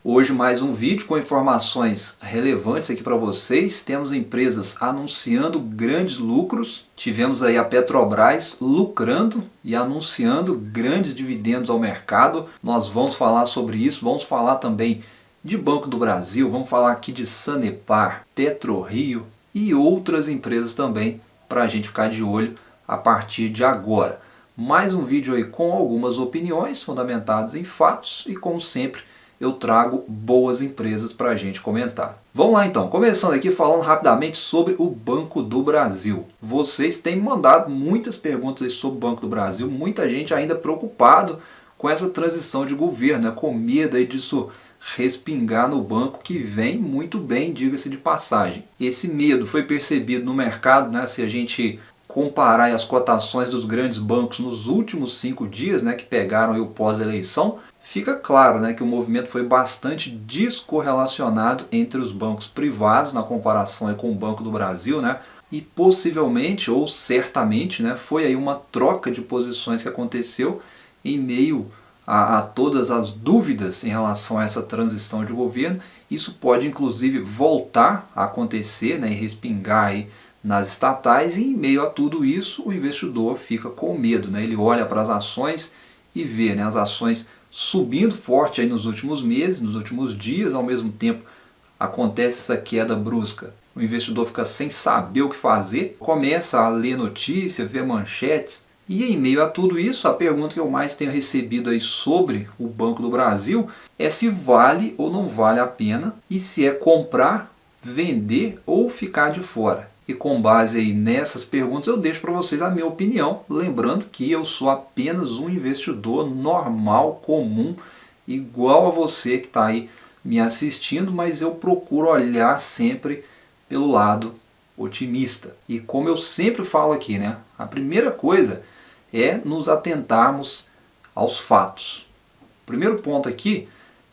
Hoje mais um vídeo com informações relevantes aqui para vocês. Temos empresas anunciando grandes lucros. Tivemos aí a Petrobras lucrando e anunciando grandes dividendos ao mercado. Nós vamos falar sobre isso, vamos falar também de Banco do Brasil, vamos falar aqui de Sanepar, PetroRio e outras empresas também para a gente ficar de olho a partir de agora. Mais um vídeo aí com algumas opiniões fundamentadas em fatos e, como sempre, eu trago boas empresas para a gente comentar. Vamos lá então, começando aqui falando rapidamente sobre o Banco do Brasil. Vocês têm mandado muitas perguntas aí sobre o Banco do Brasil, muita gente ainda preocupado com essa transição de governo, com medo aí disso respingar no banco, que vem muito bem, diga-se de passagem. Esse medo foi percebido no mercado, se a gente comparar as cotações dos grandes bancos nos últimos 5 dias, que pegaram aí o pós-eleição, fica claro que o movimento foi bastante descorrelacionado entre os bancos privados na comparação aí com o Banco do Brasil, e possivelmente ou certamente foi aí uma troca de posições que aconteceu em meio a todas as dúvidas em relação a essa transição de governo. Isso pode inclusive voltar a acontecer e respingar aí nas estatais, e em meio a tudo isso o investidor fica com medo, ele olha para as ações e vê as ações subindo forte aí nos últimos meses, nos últimos dias. Ao mesmo tempo acontece essa queda brusca, o investidor fica sem saber o que fazer, começa a ler notícia, ver manchetes, e em meio a tudo isso a pergunta que eu mais tenho recebido aí sobre o Banco do Brasil é se vale ou não vale a pena, e se é comprar, vender ou ficar de fora. E com base aí nessas perguntas eu deixo para vocês a minha opinião, lembrando que eu sou apenas um investidor normal, comum, igual a você que está aí me assistindo, mas eu procuro olhar sempre pelo lado otimista. E como eu sempre falo aqui, a primeira coisa é nos atentarmos aos fatos. O primeiro ponto aqui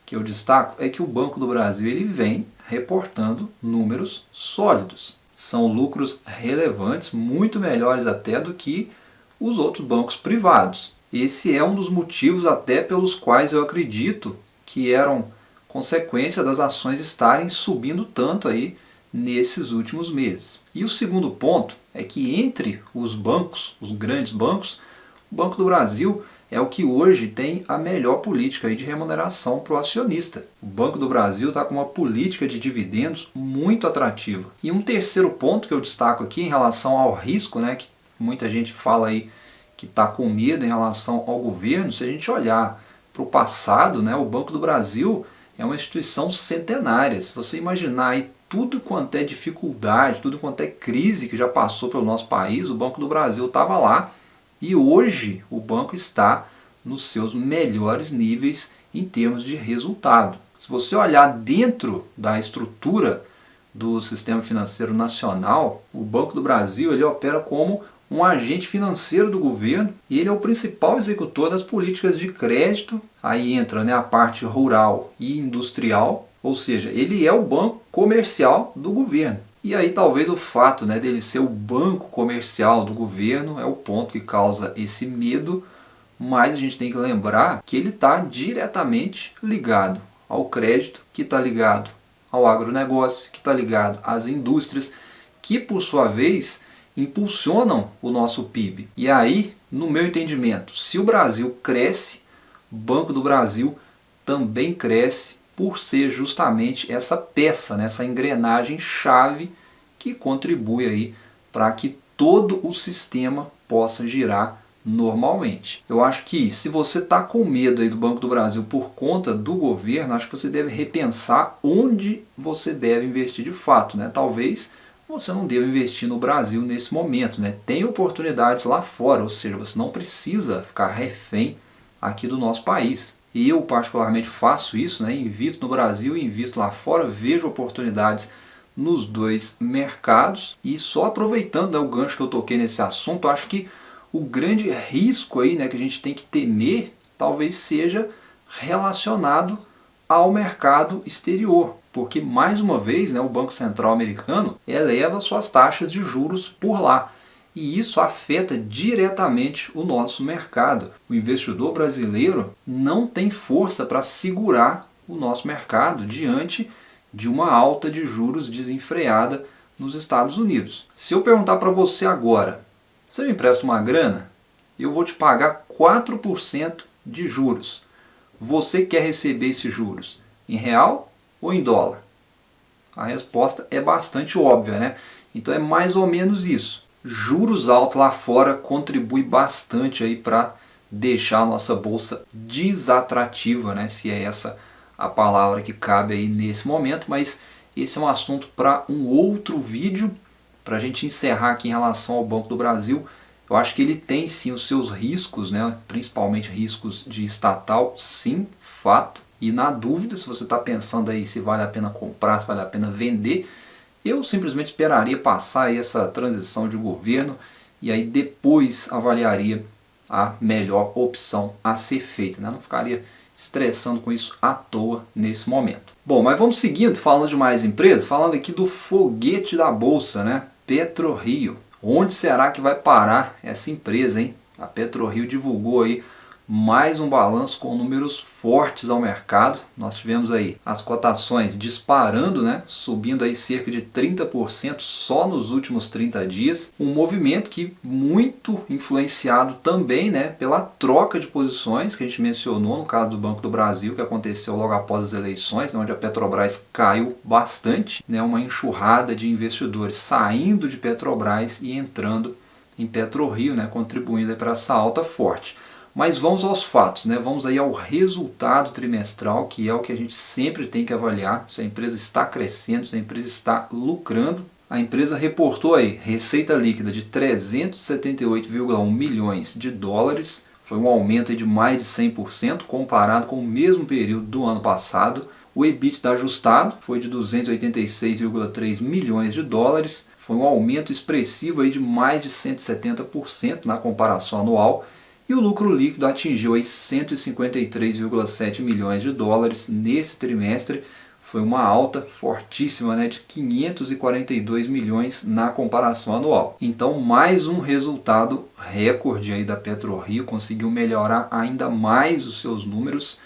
que eu destaco é que o Banco do Brasil ele vem reportando números sólidos. São lucros relevantes, muito melhores até do que os outros bancos privados. Esse é um dos motivos até pelos quais eu acredito que eram consequência das ações estarem subindo tanto aí nesses últimos meses. E o segundo ponto é que entre os bancos, os grandes bancos, o Banco do Brasil é o que hoje tem a melhor política aí de remuneração para o acionista. O Banco do Brasil está com uma política de dividendos muito atrativa. E um terceiro ponto que eu destaco aqui em relação ao risco, que muita gente fala aí que está com medo em relação ao governo. Se a gente olhar para o passado, o Banco do Brasil é uma instituição centenária. Se você imaginar aí tudo quanto é dificuldade, tudo quanto é crise que já passou pelo nosso país, o Banco do Brasil estava lá. E hoje o banco está nos seus melhores níveis em termos de resultado. Se você olhar dentro da estrutura do sistema financeiro nacional, o Banco do Brasil ele opera como um agente financeiro do governo, e ele é o principal executor das políticas de crédito. Aí entra a parte rural e industrial, ou seja, ele é o banco comercial do governo. E aí talvez o fato dele ser o banco comercial do governo é o ponto que causa esse medo, mas a gente tem que lembrar que ele está diretamente ligado ao crédito, que está ligado ao agronegócio, que está ligado às indústrias, que por sua vez impulsionam o nosso PIB. E aí, no meu entendimento, se o Brasil cresce, o Banco do Brasil também cresce, por ser justamente essa peça, essa engrenagem chave que contribui aí para que todo o sistema possa girar normalmente. Eu acho que se você está com medo aí do Banco do Brasil por conta do governo, acho que você deve repensar onde você deve investir de fato. Talvez você não deva investir no Brasil nesse momento. Tem oportunidades lá fora, ou seja, você não precisa ficar refém aqui do nosso país. E eu particularmente faço isso, invisto no Brasil e invisto lá fora, vejo oportunidades nos dois mercados. E só aproveitando o gancho que eu toquei nesse assunto, acho que o grande risco aí, que a gente tem que temer talvez seja relacionado ao mercado exterior. Porque mais uma vez o Banco Central americano eleva suas taxas de juros por lá. E isso afeta diretamente o nosso mercado. O investidor brasileiro não tem força para segurar o nosso mercado diante de uma alta de juros desenfreada nos Estados Unidos. Se eu perguntar para você agora, você me empresta uma grana? Eu vou te pagar 4% de juros. Você quer receber esses juros em real ou em dólar? A resposta é bastante óbvia, né? Então é mais ou menos isso. Juros altos lá fora contribui bastante aí para deixar a nossa bolsa desatrativa, né? Se é essa a palavra que cabe aí nesse momento, mas esse é um assunto para um outro vídeo. Para a gente encerrar aqui em relação ao Banco do Brasil, eu acho que ele tem sim os seus riscos, né? Principalmente riscos de estatal, sim, fato. E na dúvida, se você está pensando aí se vale a pena comprar, se vale a pena vender, eu simplesmente esperaria passar aí essa transição de governo e aí depois avaliaria a melhor opção a ser feita, né? Não ficaria estressando com isso à toa nesse momento. Bom, mas vamos seguindo, falando de mais empresas, falando aqui do foguete da bolsa, né? PetroRio. Onde será que vai parar essa empresa, hein? A PetroRio divulgou aí mais um balanço com números fortes ao mercado. Nós tivemos aí as cotações disparando, né? Subindo aí cerca de 30% só nos últimos 30 dias. Um movimento que muito influenciado também, né, pela troca de posições que a gente mencionou no caso do Banco do Brasil, que aconteceu logo após as eleições, onde a Petrobras caiu bastante, né? Uma enxurrada de investidores saindo de Petrobras e entrando em PetroRio, né? Contribuindo para essa alta forte. Mas vamos aos fatos, né? Vamos aí ao resultado trimestral, que é o que a gente sempre tem que avaliar, se a empresa está crescendo, se a empresa está lucrando. A empresa reportou aí receita líquida de 378,1 milhões de dólares, foi um aumento aí de mais de 100% comparado com o mesmo período do ano passado. O EBITDA ajustado foi de 286,3 milhões de dólares, foi um aumento expressivo aí de mais de 170% na comparação anual. E o lucro líquido atingiu 153,7 milhões de dólares nesse trimestre. Foi uma alta fortíssima, né, de 542 milhões na comparação anual. Então mais um resultado recorde aí da PetroRio, conseguiu melhorar ainda mais os seus números,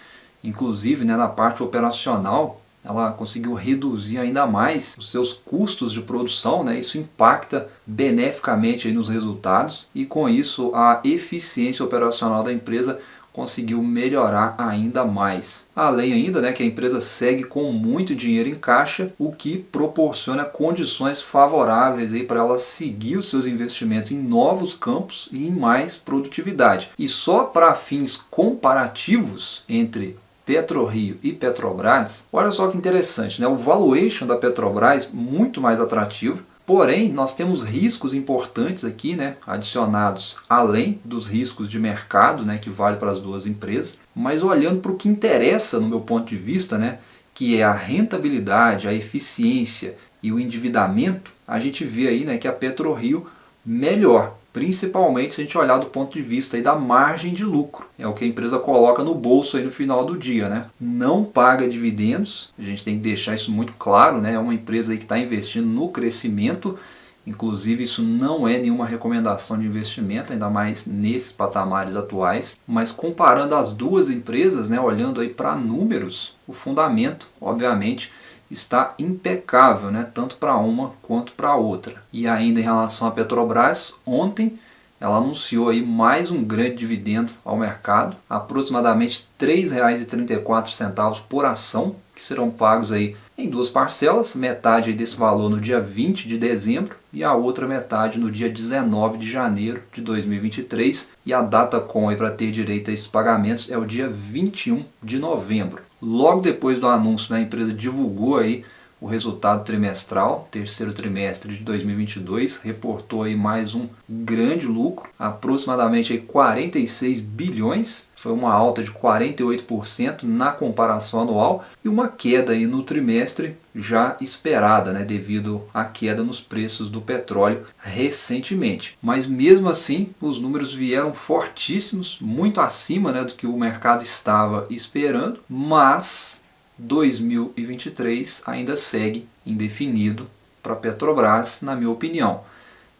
inclusive, né, na parte operacional. Ela conseguiu reduzir ainda mais os seus custos de produção, né? Isso impacta beneficamente aí nos resultados e com isso a eficiência operacional da empresa conseguiu melhorar ainda mais. Além ainda, né, que a empresa segue com muito dinheiro em caixa, o que proporciona condições favoráveis aí para ela seguir os seus investimentos em novos campos e em mais produtividade. E só para fins comparativos entre PetroRio e Petrobras, olha só que interessante, né? O valuation da Petrobras muito mais atrativo, porém nós temos riscos importantes aqui, né, adicionados além dos riscos de mercado, né, que vale para as duas empresas, mas olhando para o que interessa no meu ponto de vista, né, que é a rentabilidade, a eficiência e o endividamento, a gente vê aí, né, que a PetroRio melhor, principalmente se a gente olhar do ponto de vista aí da margem de lucro. É o que a empresa coloca no bolso aí no final do dia, né? Não paga dividendos, a gente tem que deixar isso muito claro, né? É uma empresa aí que está investindo no crescimento, inclusive isso não é nenhuma recomendação de investimento, ainda mais nesses patamares atuais. Mas comparando as duas empresas, né, olhando aí para números, o fundamento, obviamente, está impecável, né? Tanto para uma quanto para a outra. E ainda em relação à Petrobras, ontem ela anunciou aí mais um grande dividendo ao mercado, aproximadamente R$ 3,34 por ação, que serão pagos aí em duas parcelas, metade desse valor no dia 20 de dezembro e a outra metade no dia 19 de janeiro de 2023. E a data com para ter direito a esses pagamentos é o dia 21 de novembro. Logo depois do anúncio, né, a empresa divulgou aí o resultado trimestral, terceiro trimestre de 2022, reportou aí mais um grande lucro, aproximadamente aí 46 bilhões, foi uma alta de 48% na comparação anual e uma queda aí no trimestre já esperada, né, devido à queda nos preços do petróleo recentemente. Mas mesmo assim, os números vieram fortíssimos, muito acima, né, do que o mercado estava esperando, mas 2023 ainda segue indefinido para a Petrobras, na minha opinião.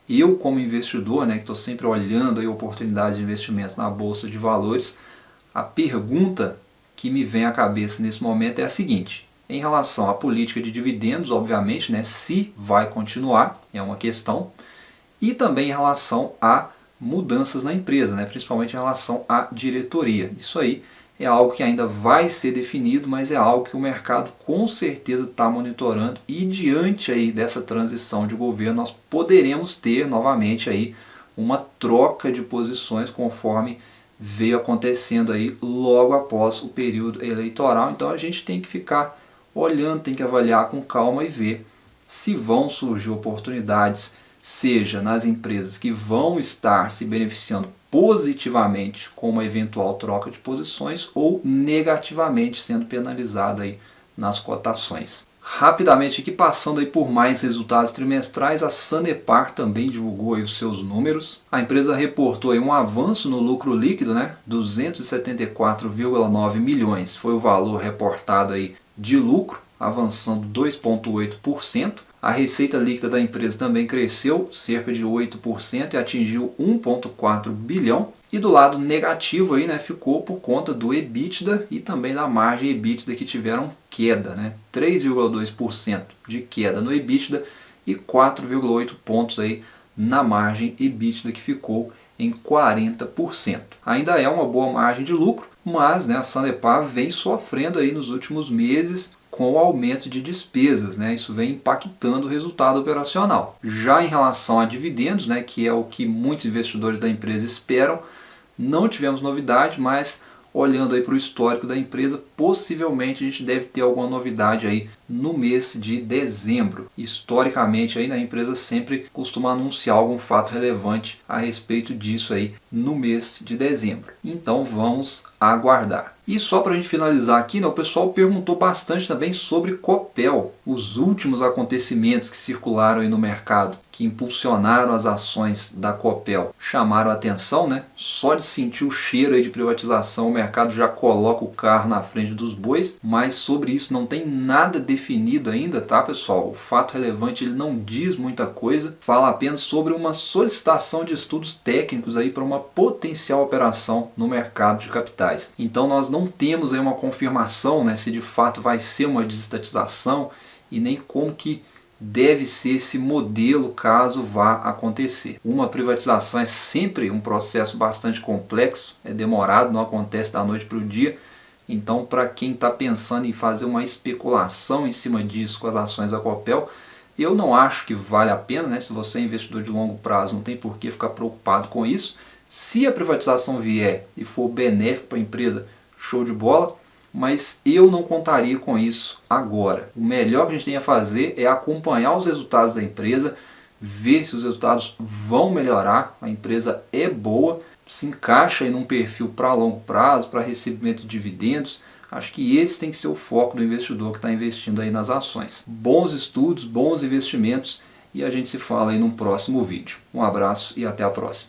Eu, como investidor, né, que estou sempre olhando aí oportunidades de investimento na Bolsa de Valores, a pergunta que me vem à cabeça nesse momento é a seguinte: em relação à política de dividendos, obviamente, né, se vai continuar, é uma questão, e também em relação a mudanças na empresa, né, principalmente em relação à diretoria. Isso aí é algo que ainda vai ser definido, mas é algo que o mercado com certeza está monitorando, e diante aí dessa transição de governo nós poderemos ter novamente aí uma troca de posições conforme veio acontecendo aí logo após o período eleitoral. Então a gente tem que ficar olhando, tem que avaliar com calma e ver se vão surgir oportunidades, seja nas empresas que vão estar se beneficiando positivamente com uma eventual troca de posições ou negativamente sendo penalizado aí nas cotações. Rapidamente aqui, passando aí por mais resultados trimestrais, a Sanepar também divulgou aí os seus números. A empresa reportou aí um avanço no lucro líquido, né? 274,9 milhões foi o valor reportado aí de lucro, avançando 2,8%. A receita líquida da empresa também cresceu cerca de 8% e atingiu 1,4 bilhão. E do lado negativo aí, né, ficou por conta do EBITDA e também da margem EBITDA, que tiveram queda, né, 3,2% de queda no EBITDA e 4,8 pontos aí na margem EBITDA, que ficou em 40%. Ainda é uma boa margem de lucro, mas, né, a Sanepar vem sofrendo aí nos últimos meses com o aumento de despesas, né? Isso vem impactando o resultado operacional. Já em relação a dividendos, né, que é o que muitos investidores da empresa esperam, não tivemos novidade, mas olhando aí para o histórico da empresa, possivelmente a gente deve ter alguma novidade aí no mês de dezembro. Historicamente aí, né, a empresa sempre costuma anunciar algum fato relevante a respeito disso aí no mês de dezembro. Então vamos aguardar. E só para a gente finalizar aqui, né, o pessoal perguntou bastante também sobre Copel. Os últimos acontecimentos que circularam aí no mercado, que impulsionaram as ações da Copel, chamaram a atenção, né? Só de sentir o cheiro aí de privatização, o mercado já coloca o carro na frente dos bois, mas sobre isso não tem nada definido ainda, tá, pessoal? O fato relevante, ele não diz muita coisa, fala apenas sobre uma solicitação de estudos técnicos aí para uma potencial operação no mercado de capitais. Então nós não temos aí uma confirmação, né, se de fato vai ser uma desestatização e nem como que deve ser esse modelo caso vá acontecer. Uma privatização é sempre um processo bastante complexo, é demorado, não acontece da noite para o dia. Então, para quem está pensando em fazer uma especulação em cima disso com as ações da Copel, eu não acho que vale a pena, né? Se você é investidor de longo prazo, não tem por que ficar preocupado com isso. Se a privatização vier e for benéfico para a empresa, show de bola, mas eu não contaria com isso agora. O melhor que a gente tem a fazer é acompanhar os resultados da empresa, ver se os resultados vão melhorar. A empresa é boa, se encaixa em um perfil para longo prazo, para recebimento de dividendos. Acho que esse tem que ser o foco do investidor que está investindo aí nas ações. Bons estudos, bons investimentos, e a gente se fala aí num próximo vídeo. Um abraço e até a próxima.